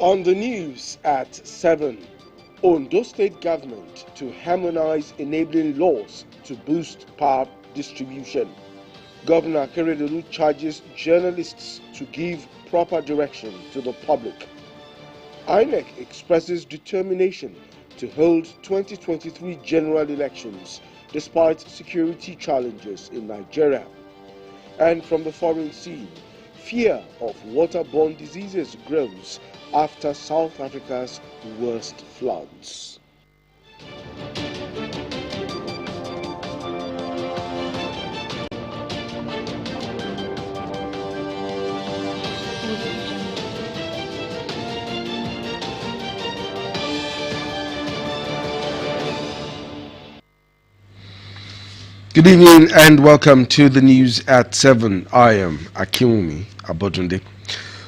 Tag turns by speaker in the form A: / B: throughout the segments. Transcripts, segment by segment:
A: On the news at 7, Ondo State government to harmonize enabling laws to boost power distribution. Governor Akeredolu charges journalists to give proper direction to the public. INEC expresses determination to hold 2023 general elections despite security challenges in Nigeria. And from the foreign scene, fear of waterborne diseases grows after South Africa's worst floods. Good evening and welcome to the news at 7. I am Akinwumi Abodunde.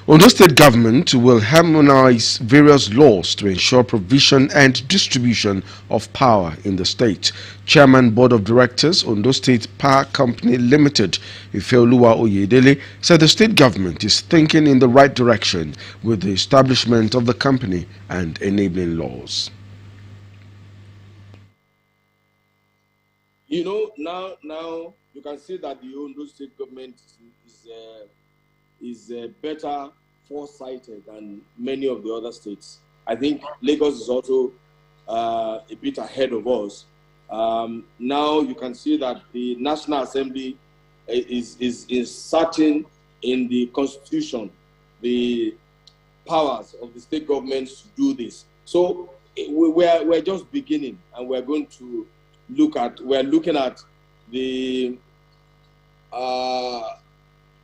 A: Ondo State government will harmonize various laws to ensure provision and distribution of power in the state. Chairman Board of Directors, Ondo State Power Company Limited, Ifeoluwa Oyedele, said the state government is thinking in the right direction with the establishment of the company and enabling laws.
B: You know, now you can see that the Ondo State government is better foresighted than many of the other states. I think Lagos is also a bit ahead of us. Now you can see that the National Assembly is inserting in the Constitution the powers of the state governments to do this. So we're just beginning, and we're going to we're looking at the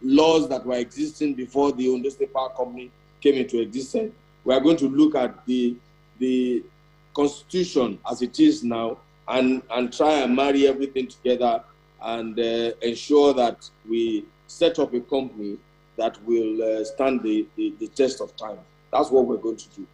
B: laws that were existing before the Ondo State Power Company came into existence. We are going to look at the Constitution as it is now and try and marry everything together and ensure that we set up a company that will stand the test of time. That's what we're going to do.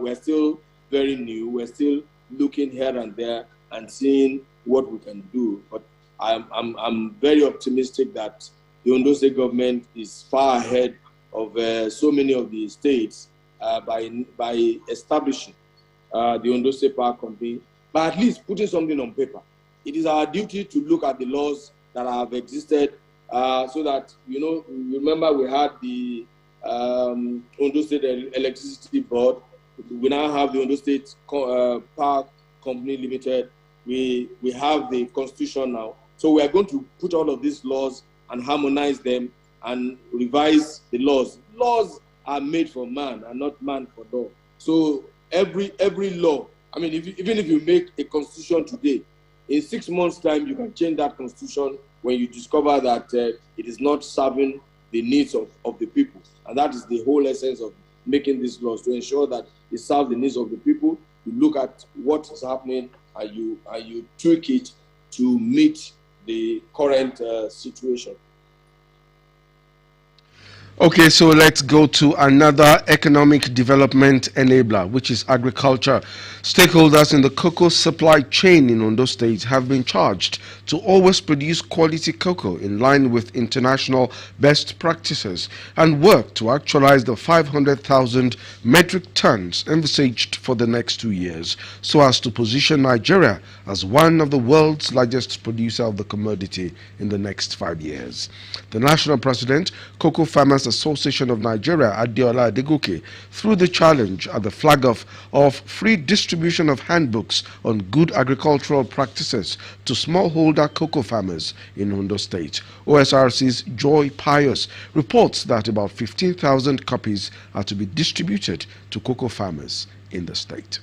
B: We're still very new. We're still looking here and there and seeing what we can do. But I'm very optimistic that the Ondo State government is far ahead of so many of the states by establishing the Ondo State Power Company, by at least putting something on paper. It is our duty to look at the laws that have existed so that, you know, remember we had the Ondo State Electricity Board. We now have the Ondo State Power Company Limited. We have the Constitution now. So we are going to put all of these laws and harmonize them and revise the laws. Laws are made for man and not man for dog. So every law, I mean, even if you make a constitution today, in 6 months' time, you can change that constitution when you discover that it is not serving the needs of the people. And that is the whole essence of making these laws, to ensure that it serves the needs of the people. You look at what is happening and you tweak it to meet the current situation.
A: Okay, so let's go to another economic development enabler, which is agriculture. Stakeholders in the cocoa supply chain in Ondo State have been charged to always produce quality cocoa in line with international best practices and work to actualize the 500,000 metric tons envisaged for the next 2 years, so as to position Nigeria as one of the world's largest producer of the commodity in the next 5 years. The national president, Cocoa Farmers Association of Nigeria, Adeola Adegoke, threw the challenge at the flag off of free distribution of handbooks on good agricultural practices to smallholder cocoa farmers in Ondo State. OSRC's Joy Pius reports that about 15,000 copies are to be distributed to cocoa farmers in the state.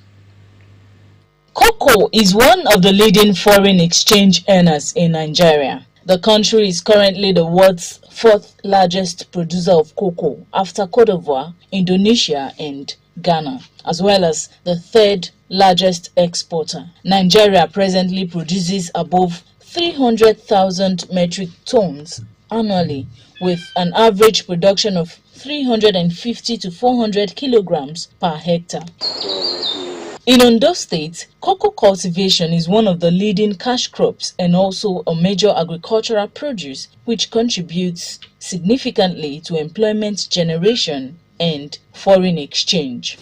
C: Cocoa is one of the leading foreign exchange earners in Nigeria. The country is currently the world's fourth largest producer of cocoa after Cote d'Ivoire, Indonesia and Ghana, as well as the third largest exporter. Nigeria presently produces above 300,000 metric tons annually, with an average production of 350 to 400 kilograms per hectare. In Ondo State, cocoa cultivation is one of the leading cash crops and also a major agricultural produce which contributes significantly to employment generation and foreign exchange.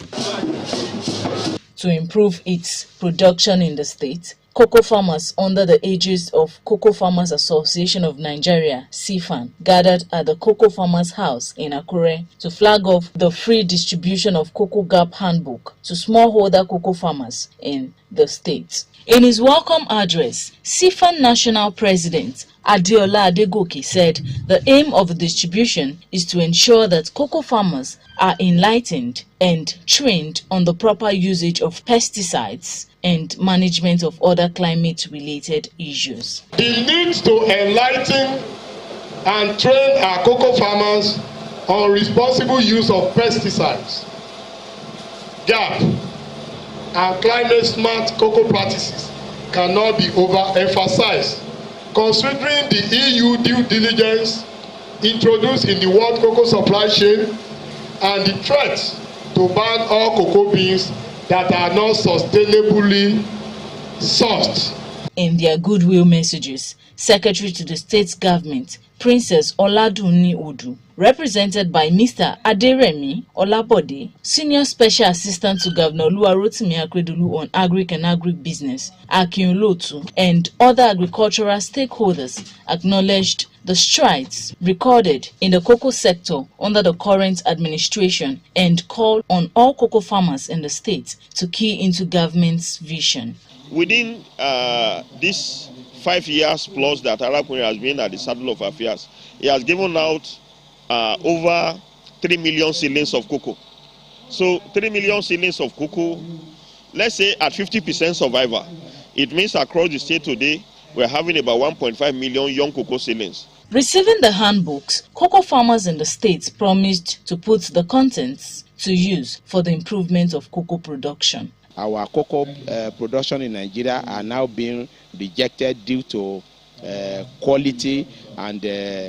C: To improve its production in the state, cocoa farmers under the aegis of Cocoa Farmers Association of Nigeria, CFAN, gathered at the Cocoa Farmers House in Akure to flag off the free distribution of Cocoa Gap Handbook to smallholder cocoa farmers in the state. In his welcome address, CFAN National President Adeola Adegoke said the aim of the distribution is to ensure that cocoa farmers are enlightened and trained on the proper usage of pesticides and management of other climate-related issues.
D: The need to enlighten and train our cocoa farmers on responsible use of pesticides, GAP, and climate-smart cocoa practices cannot be overemphasized, considering the EU due diligence introduced in the world cocoa supply chain and the threat to ban all cocoa beans that are not sustainably sourced.
C: In their goodwill messages, Secretary to the State Government, Princess Oladunni Odu, represented by Mr. Aderemi Olabode, Senior Special Assistant to Governor Oluwarotimi Akeredolu on Agric and Agribusiness, Akin Lotu, and other agricultural stakeholders acknowledged the strides recorded in the cocoa sector under the current administration and called on all cocoa farmers in the state to key into government's vision.
E: Within this 5 years plus that Arakunrin has been at the saddle of affairs, he has given out over 3 million seedlings of cocoa. So 3 million seedlings of cocoa, let's say at 50% survival, it means across the state today, we're having about 1.5 million young cocoa seedlings.
C: Receiving the handbooks, cocoa farmers in the state promised to put the contents to use for the improvement of cocoa production.
F: Our cocoa production in Nigeria are now being rejected due to quality and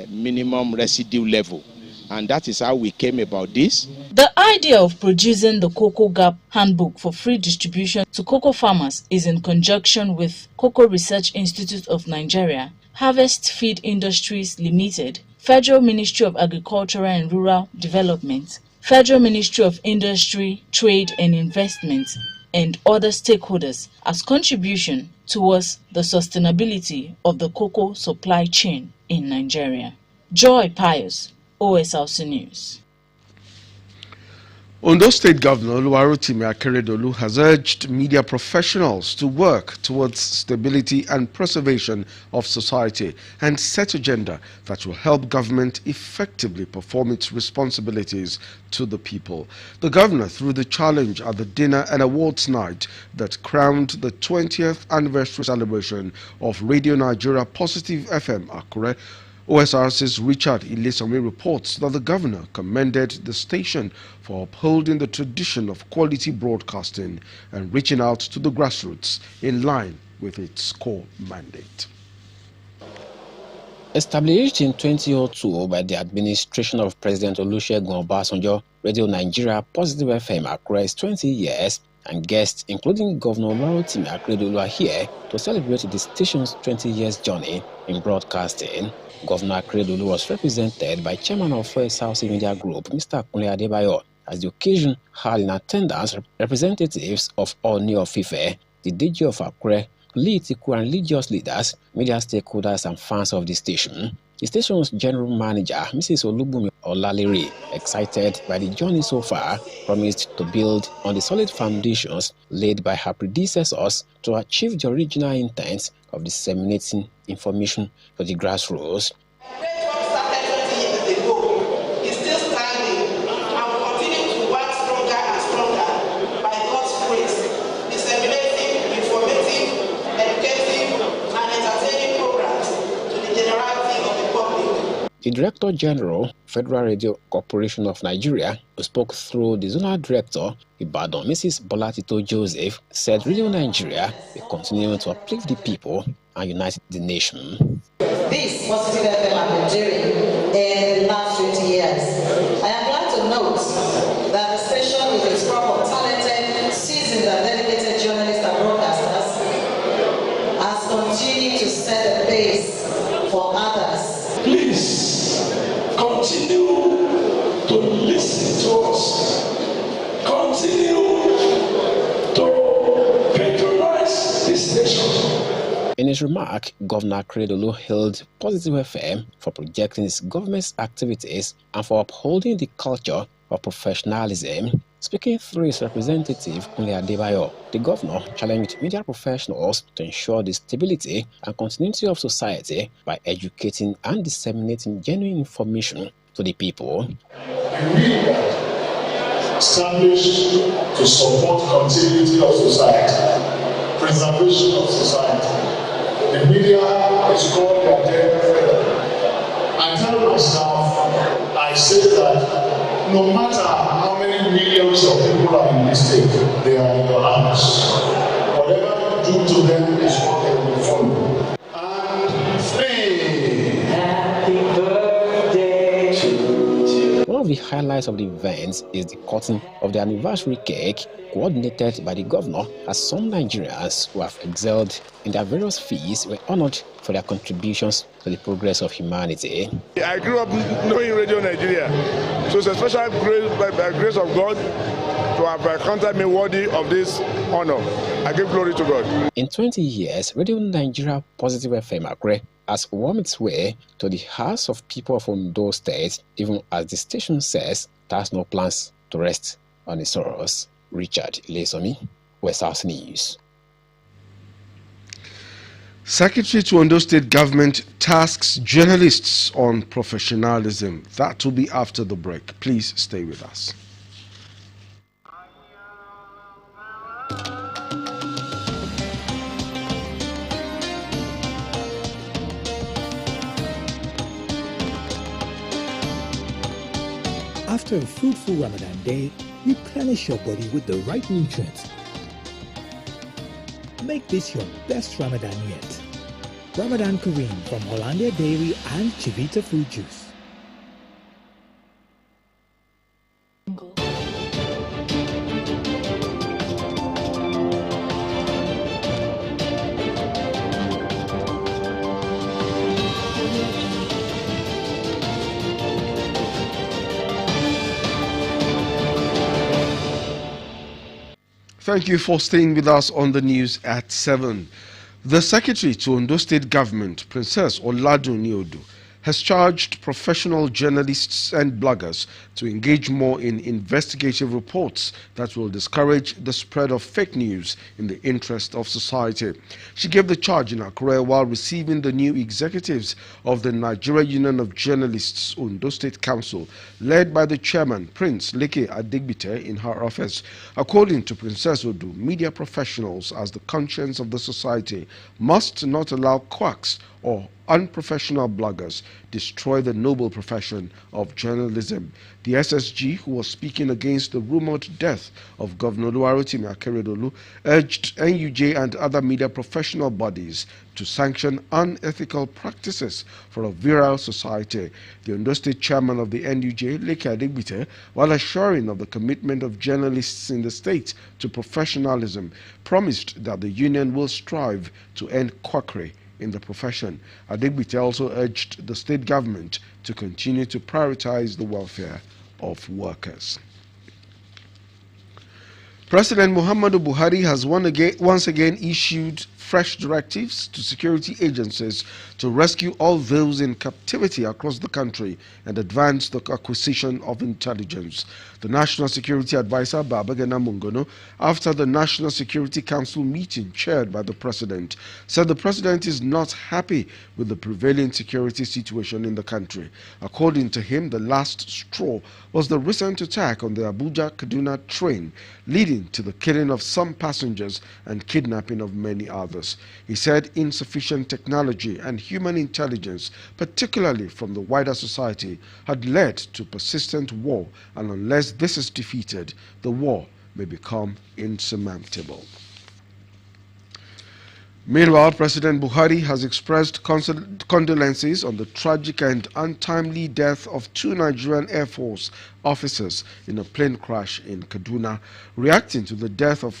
F: minimum residue level. And that is how we came about this.
C: The idea of producing the Cocoa Gap Handbook for free distribution to cocoa farmers is in conjunction with Cocoa Research Institute of Nigeria, Harvest Feed Industries Limited, Federal Ministry of Agriculture and Rural Development, Federal Ministry of Industry, Trade and Investment, and other stakeholders as contribution towards the sustainability of the cocoa supply chain in Nigeria. Joy Pius, Osrc News.
A: Ondo State Governor Oluwarotimi Akeredolu has urged media professionals to work towards stability and preservation of society and set agenda that will help government effectively perform its responsibilities to the people. The governor, through the challenge at the dinner and awards night that crowned the 20th anniversary celebration of Radio Nigeria Positive FM Akure, OSRC's Richard Ilesami reports that the governor commended the station for upholding the tradition of quality broadcasting and reaching out to the grassroots in line with its core mandate.
G: Established in 2002 by the administration of President Olusegun Obasanjo, Radio Nigeria Positive FM Akure's 20 years, and guests including Governor Oluwarotimi Akeredolu are here to celebrate the station's 20 years journey in broadcasting. Governor Akeredolu was represented by Chairman of Osrc Media Group, Mr. Kunle Adebayo. As the occasion had in attendance representatives of Oni of Ife, the DG of Akure, political and religious leaders, media stakeholders and fans of the station. The station's general manager, Mrs. Olubumi Olalere, excited by the journey so far, promised to build on the solid foundations laid by her predecessors to achieve the original intent of disseminating information for the grassroots. The Director General, Federal Radio Corporation of Nigeria, who spoke through the Zonal Director, Ibadan, Mrs. Bolatito Joseph, said Radio Nigeria will continue to uplift the people and unite the nation.
H: This Positive FM have been doing in the last 20 years. I am glad to note that the station, with its crop of talented, seasoned and dedicated journalists and broadcasters, has continued to set the pace for others.
D: Please continue to listen to us.
G: In his remark, Governor Akeredolu hailed Positive FM for projecting its government's activities and for upholding the culture of professionalism. Speaking through his representative, Kunle Adebayo, the governor challenged media professionals to ensure the stability and continuity of society by educating and disseminating genuine information to the people.
I: We established to support continuity of society, preservation of society. The media is called the agenda. I tell my staff, I say that no matter how many millions of people are in this state, they are in your hands. Whatever you do to them is what they will follow. And free. Happy birthday to you.
G: One of the highlights of the event is the cutting of the anniversary cake, coordinated by the governor, as some Nigerians who have excelled in their various fields were honored for their contributions to the progress of humanity.
J: I grew up knowing Radio Nigeria, so it's a special grace, by the grace of God, to have counted me worthy of this honor. I give glory to God.
G: In 20 years, Radio Nigeria Positive FM Apr has wormed its way to the hearts of people of Ondo State, even as the station says it has no plans to rest on its laurels. Richard Lesomi, West House News.
A: Secretary to Ondo State Government tasks journalists on professionalism. That will be after the break. Please stay with us.
K: After a fruitful Ramadan day, replenish your body with the right nutrients. Make this your best Ramadan yet. Ramadan Kareem from Hollandia Dairy and Chivita Fruit Juice.
A: Thank you for staying with us on the news at 7. The Secretary to Ondo State Government, Princess Oladun Niodu, has charged professional journalists and bloggers to engage more in investigative reports that will discourage the spread of fake news in the interest of society. She gave the charge in Accra while receiving the new executives of the Nigeria Union of Journalists Ondo State Council, led by the chairman, Prince Leke Adigbite, in her office. According to Princess Odu, media professionals, as the conscience of the society, must not allow quacks or unprofessional bloggers destroy the noble profession of journalism. The SSG, who was speaking against the rumored death of Governor Oluwarotimi Akeredolu, urged NUJ and other media professional bodies to sanction unethical practices for a virile society. The Ondo State chairman of the NUJ, Leke Adigbite, while assuring of the commitment of journalists in the state to professionalism, promised that the union will strive to end quackery in the profession. Adigbite also urged the state government to continue to prioritize the welfare of workers. President Muhammadu Buhari has once again issued fresh directives to security agencies to rescue all those in captivity across the country and advance the acquisition of intelligence. The National Security Advisor, Babagana Mungono, after the National Security Council meeting chaired by the President, said the President is not happy with the prevailing security situation in the country. According to him, the last straw was the recent attack on the Abuja-Kaduna train, leading to the killing of some passengers and kidnapping of many others. He said insufficient technology and human intelligence, particularly from the wider society, had led to persistent war, and unless this is defeated, the war may become insurmountable. Meanwhile, President Buhari has expressed condolences on the tragic and untimely death of two Nigerian Air Force officers in a plane crash in Kaduna. Reacting to the death of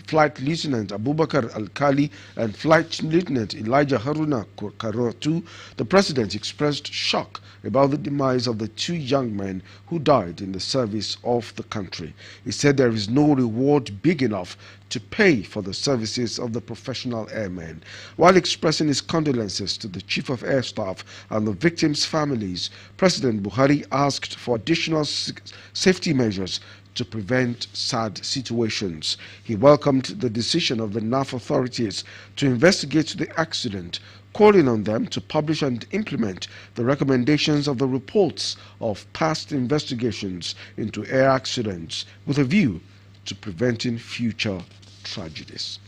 A: Flight Lieutenant Abubakar Alkali and Flight Lieutenant Elijah Haruna Karotu, the president expressed shock about the demise of the two young men who died in the service of the country. He said there is no reward big enough to pay for the services of the professional airmen. While expressing his condolences to the Chief of Air Staff and the victims' families, President Buhari asked for additional safety measures to prevent sad situations. He welcomed the decision of the NAF authorities to investigate the accident, calling on them to publish and implement the recommendations of the reports of past investigations into air accidents with a view to preventing future tragedies.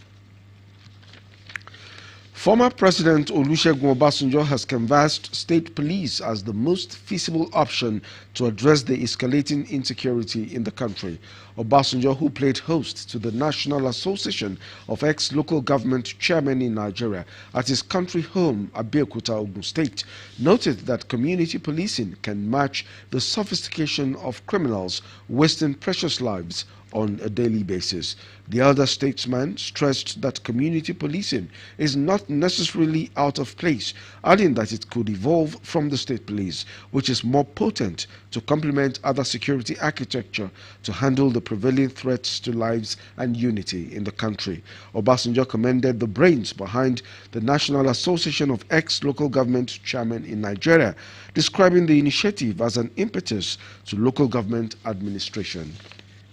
A: Former President Olusegun Obasanjo has canvassed state police as the most feasible option to address the escalating insecurity in the country. Obasanjo, who played host to the National Association of Ex-Local Government Chairmen in Nigeria at his country home, Abeokuta, Ogun State, noted that community policing can match the sophistication of criminals wasting precious lives on a daily basis. The elder statesman stressed that community policing is not necessarily out of place, adding that it could evolve from the state police, which is more potent to complement other security architecture to handle the prevailing threats to lives and unity in the country. Obasanjo commended the brains behind the National Association of Ex-Local Government Chairmen in Nigeria, describing the initiative as an impetus to local government administration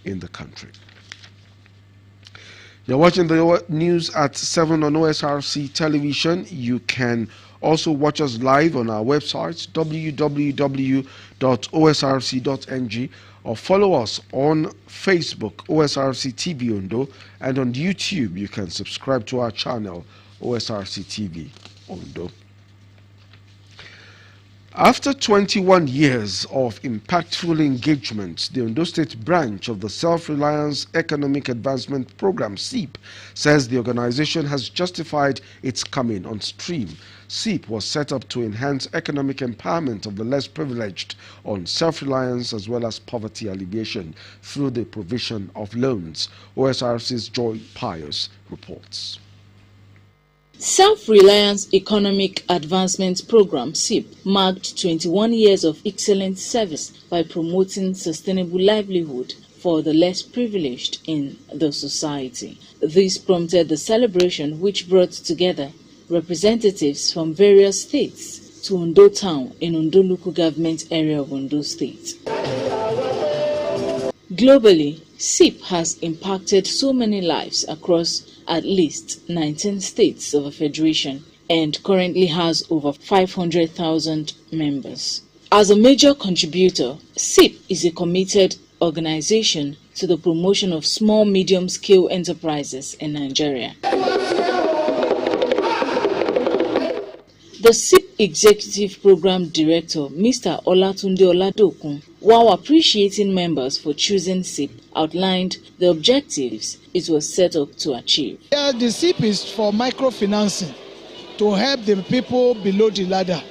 A: in the country. You're watching the news at 7 on OSRC television. You can also watch us live on our website www.osrc.ng or follow us on Facebook OSRC TV Ondo, and on YouTube you can subscribe to our channel OSRC TV Ondo. After 21 years of impactful engagement, the Ondo State branch of the Self-Reliance Economic Advancement Program, SEEP, says the organization has justified its coming on stream. SEEP was set up to enhance economic empowerment of the less privileged on self-reliance as well as poverty alleviation through the provision of loans. OSRC's Joy Pius reports.
C: Self-Reliance Economic Advancement Program (SEEP) marked 21 years of excellent service by promoting sustainable livelihood for the less privileged in the society. This prompted the celebration, which brought together representatives from various states to Ondo Town in Ondo local government area of Ondo State. Globally, SEEP has impacted so many lives across at least 19 states of a federation and currently has over 500,000 members. As a major contributor, SEEP is a committed organization to the promotion of small medium-scale enterprises in Nigeria. The SEEP Executive Program Director, Mr. Olatunde Oladokun, while appreciating members for choosing SEEP, outlined the objectives it was set up to achieve.
L: The SEEP is for microfinancing, to help the people below the ladder,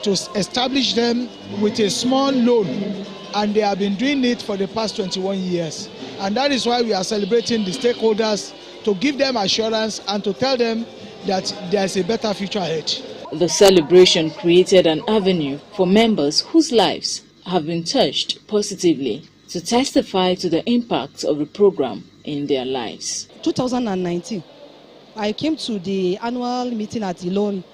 L: to establish them with a small loan, and they have been doing it for the past 21 years. And that is why we are celebrating the stakeholders, to give them assurance and to tell them that there is a better future ahead.
C: The celebration created an avenue for members whose lives have been touched positively to testify to the impact of the program in their lives.
M: 2019, I came to the annual meeting at Ilori.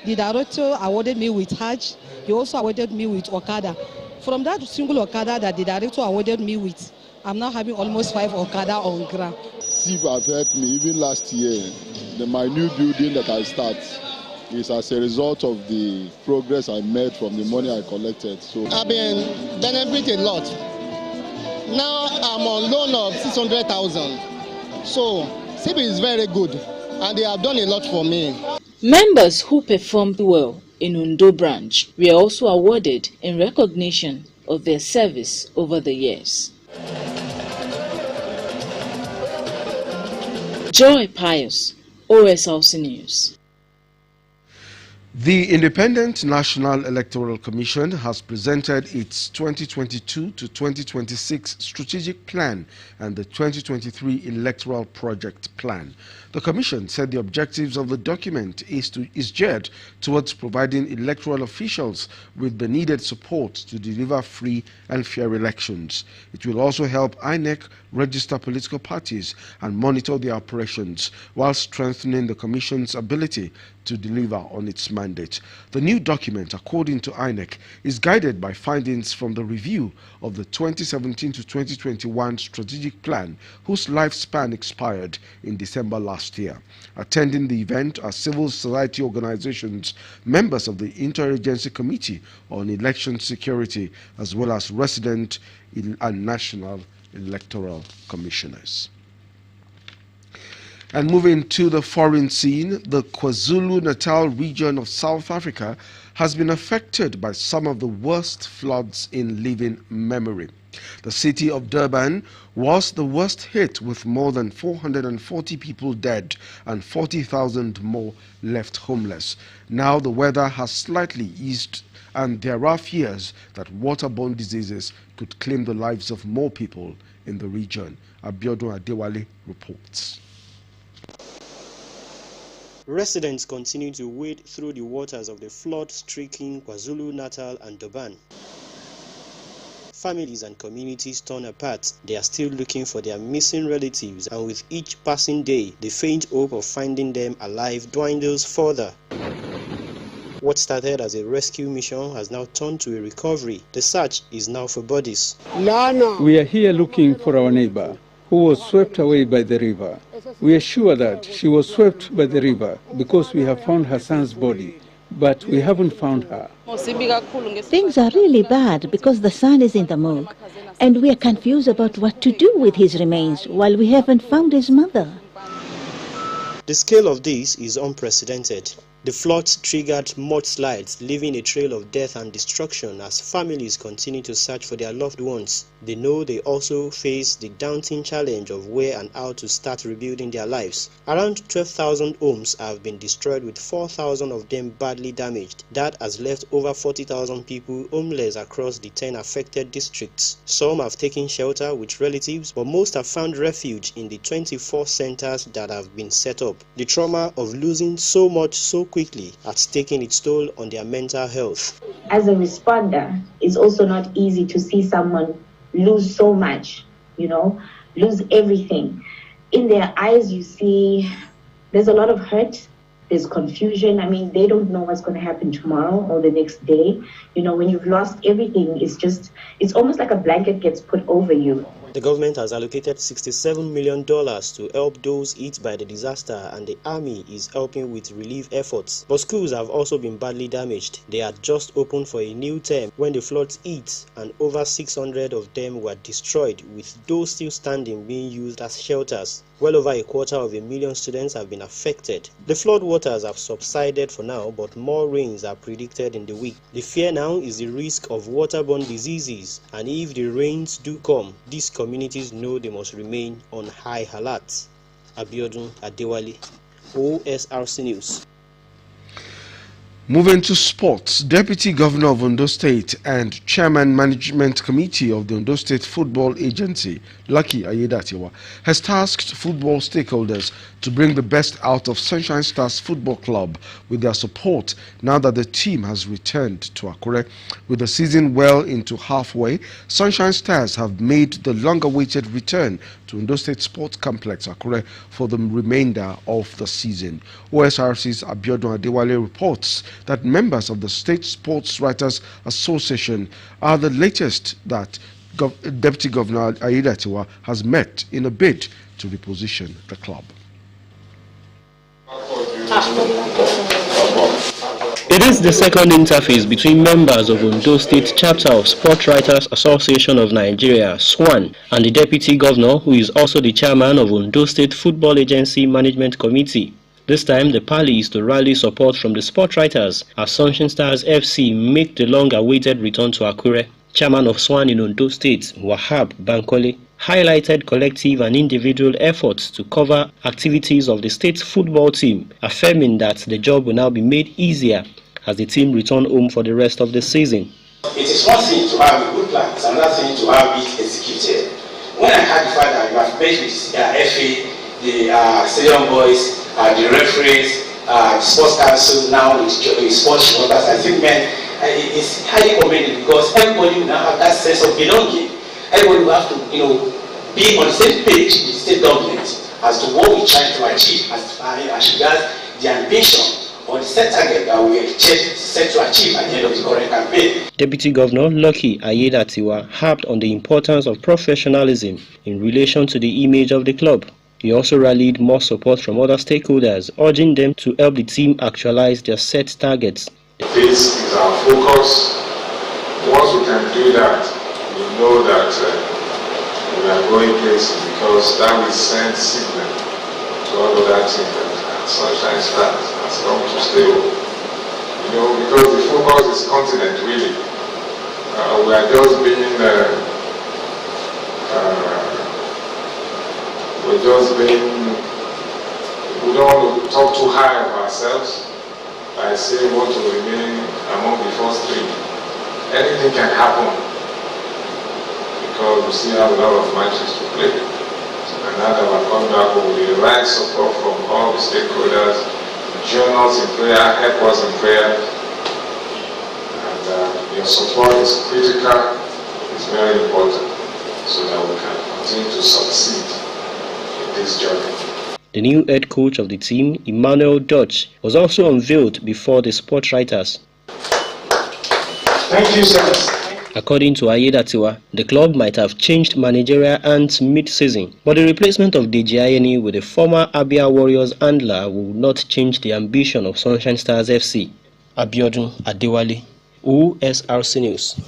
M: The director awarded me with Hajj. He also awarded me with Okada. From that single Okada that the director awarded me with, I'm now having almost 5 Okada on ground.
N: SEEP have helped me even last year. My new building that I start is as a result of the progress I made from the money I collected. So
O: I've been benefited a lot. Now I'm on loan of 600,000. So SEEP is very good and they have done a lot for me.
C: Members who performed well in Ondo branch were also awarded in recognition of their service over the years. Joy Pius, OSRC News.
A: The Independent National Electoral Commission has presented its 2022 to 2026 strategic plan and the 2023 electoral project plan. The Commission said the objectives of the document is geared towards providing electoral officials with the needed support to deliver free and fair elections. It will also help INEC register political parties and monitor their operations while strengthening the Commission's ability to deliver on its mandate. The new document, according to INEC, is guided by findings from the review of the 2017 to 2021 strategic plan, whose lifespan expired in December last year. Attending the event are civil society organizations, members of the Interagency Committee on Election Security, as well as resident and national electoral commissioners. And moving to the foreign scene, the KwaZulu-Natal region of South Africa has been affected by some of the worst floods in living memory. The city of Durban was the worst hit, with more than 440 people dead and 40,000 more left homeless. Now the weather has slightly eased, and there are fears that waterborne diseases could claim the lives of more people in the region. Abiodun Adewale reports.
P: Residents continue to wade through the waters of the flood-stricken KwaZulu-Natal and Durban. Families and communities torn apart. They are still looking for their missing relatives, and with each passing day, the faint hope of finding them alive dwindles further. What started as a rescue mission has now turned to a recovery. The search is now for bodies.
Q: We are here looking for our neighbor who was swept away by the river. We are sure that she was swept by the river because we have found her son's body, but we haven't found her.
R: Things are really bad because the son is in the morgue, and we are confused about what to do with his remains while we haven't found his mother.
P: The scale of this is unprecedented. The floods triggered mudslides, leaving a trail of death and destruction as families continue to search for their loved ones. They know they also face the daunting challenge of where and how to start rebuilding their lives. Around 12,000 homes have been destroyed, with 4,000 of them badly damaged. That has left over 40,000 people homeless across the 10 affected districts. Some have taken shelter with relatives, but most have found refuge in the 24 centers that have been set up. The trauma of losing so much so quickly has taken its toll on their mental health.
S: As a responder, it's also not easy to see someone lose so much, lose everything. In their eyes, you see there's a lot of hurt, there's confusion. I mean, they don't know what's going to happen tomorrow or the next day. When you've lost everything, it's almost like a blanket gets put over you.
P: The government has allocated $67 million to help those hit by the disaster, and the army is helping with relief efforts. But schools have also been badly damaged. They had just opened for a new term when the floods hit, and over 600 of them were destroyed, with those still standing being used as shelters. Well over 250,000 students have been affected. The flood waters have subsided for now, but more rains are predicted in the week. The fear now is the risk of waterborne diseases, and if the rains do come, these communities know they must remain on high alert. Abiodun Adewale, OSRC News.
A: Moving to sports, Deputy Governor of Ondo State and Chairman Management Committee of the Ondo State Football Agency, Lucky Ayedatiwa, has tasked football stakeholders to bring the best out of Sunshine Stars Football Club with their support now that the team has returned to Akure. With the season well into halfway, Sunshine Stars have made the long-awaited return to Ondo State Sports Complex Akure for the remainder of the season. OSRC's Abiodun Adewale reports that members of the State Sports Writers Association are the latest that Deputy Governor Ayedatiwa has met in a bid to reposition the club.
P: It is the second interface between members of Ondo State Chapter of Sport Writers Association of Nigeria, SWAN, and the Deputy Governor, who is also the Chairman of Ondo State Football Agency Management Committee. This time, the parley is to rally support from the sport writers as Sunshine Stars FC make the long-awaited return to Akure. Chairman of SWAN in Ondo State, Wahab Bankole, highlighted collective and individual efforts to cover activities of the state football team, affirming that the job will now be made easier as the team return home for the rest of the season.
T: It is one thing to have a good plan, it's another thing to have it executed. When I heard the fact that you have met with FA, the stadium boys, the referees, sports council, now with sports reporters, I think, man, it's highly commended because everybody will now have that sense of belonging. Everybody will have to, be on the same page with the state government as to what we try to achieve as regards the ambition or the set target that we set to achieve at the end of the current campaign.
P: Deputy Governor Lucky Ayedatiwa harped on the importance of professionalism in relation to the image of the club. He also rallied more support from other stakeholders, urging them to help the team actualize their set targets.
I: This is our focus. Once we can do that, we know that we are going places because that will send signal to all of that team that Sunshine Stars has come to stay home. Because the focus is continent really. We are just being we don't want to talk too high of ourselves. I say we want to remain among the first three. Anything can happen because we still have a lot of matches to play. And now that we're coming back with the right support from all the stakeholders, join us in prayer, help us in prayer. And your support is critical, it's very important so that we can continue to succeed in this journey.
P: The new head coach of the team, Emmanuel Dutch, was also unveiled before the sport writers.
T: Thank you, sir.
P: According to Ayedatiwa, the club might have changed managerial hands mid-season, but the replacement of Deji Ayeni with the former Abia Warriors handler will not change the ambition of Sunshine Stars FC. Abiodun Adewale, Osrc News.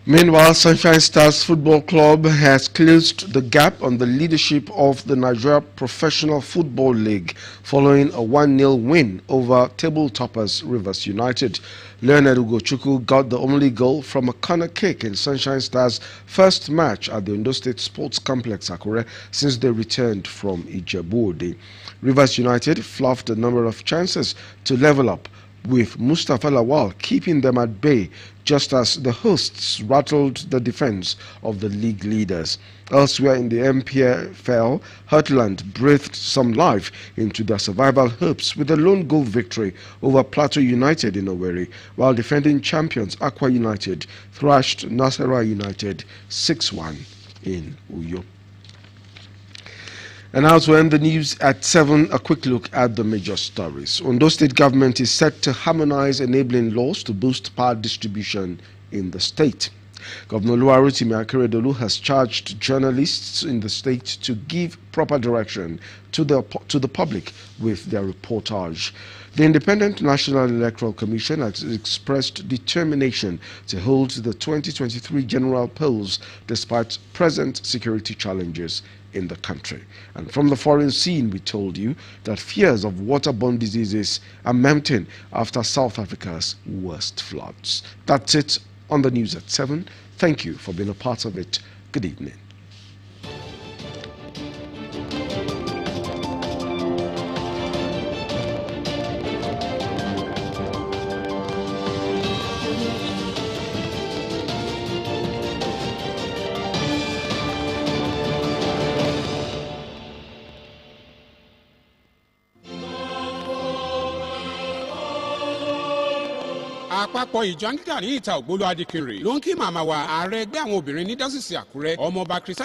A: Meanwhile, Sunshine Stars Football Club has closed the gap on the leadership of the Nigeria Professional Football League following a 1-0 win over table toppers Rivers United. Leonard Ugochukwu got the only goal from a corner kick in Sunshine Stars' first match at the Ondo State Sports Complex, Akure, since they returned from Ijebu-Ode. Rivers United fluffed a number of chances to level up, with Mustafa Lawal keeping them at bay just as the hosts rattled the defense of the league leaders. Elsewhere in the MPFL, Heartland breathed some life into their survival hopes with a lone goal victory over Plateau United in Owerri, while defending champions Aqua United thrashed Nasarawa United 6-1 in Uyo. And now to end the news at 7, a quick look at the major stories. Ondo State government is set to harmonize enabling laws to boost power distribution in the state. Governor Oluwarotimi Akeredolu has charged journalists in the state to give proper direction to the public with their reportage. The Independent National Electoral Commission has expressed determination to hold the 2023 general polls despite present security challenges in the country. And from the foreign scene, we told you that fears of waterborne diseases are mounting after South Africa's worst floods. That's it on the news at 7. Thank you for being a part of it. Good evening.
U: àpapọ̀ ìjọ Anglican ní ìta ògbólú adìkìnrè ló ń kí màmá wa ààrẹ ẹgbẹ́ àwọn obìnrin ní dásìsì Àkúrẹ́ ọmọọba Christian